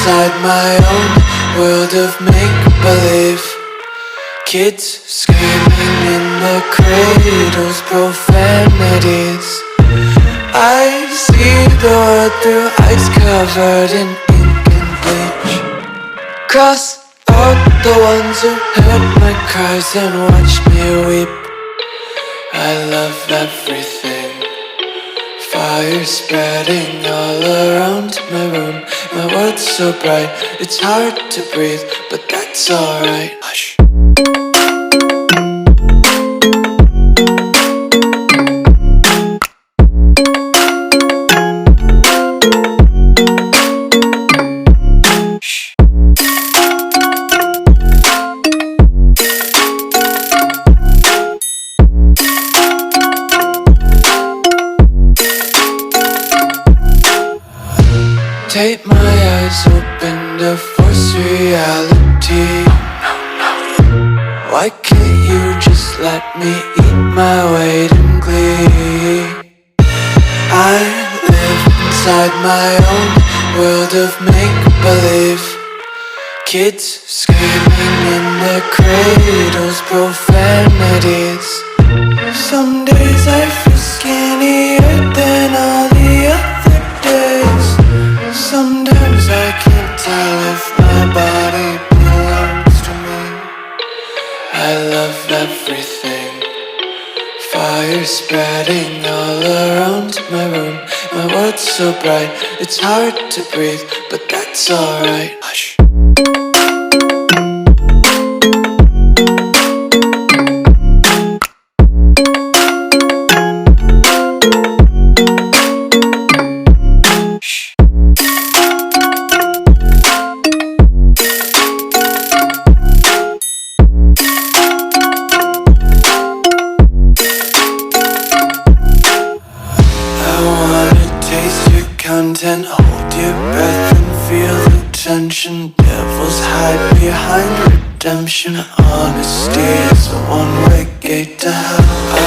inside my own world of make-believe. Kids screaming in the cradles, profanities. I see the world through eyes covered in ink and bleach. Cross out the ones who heard my cries and watched me weep. I love everything. Fire spreading all around my room. My world's so bright, it's hard to breathe, but that's alright. Hush. Tape my eyes open to force reality. Why can't you just let me eat my weight in glee? I live inside my own world of make-believe. Kids screaming in their cradles, profanities. Some days I feel skinnier than all the other days. Sometimes I can't tell if my body belongs to me. I love everything. Fire spreading all around my room. My world's so bright, it's hard to breathe, but that's alright. Hush. And hold your breath and feel the tension. Devils hide behind redemption. Honesty is a one-way gate to hell. I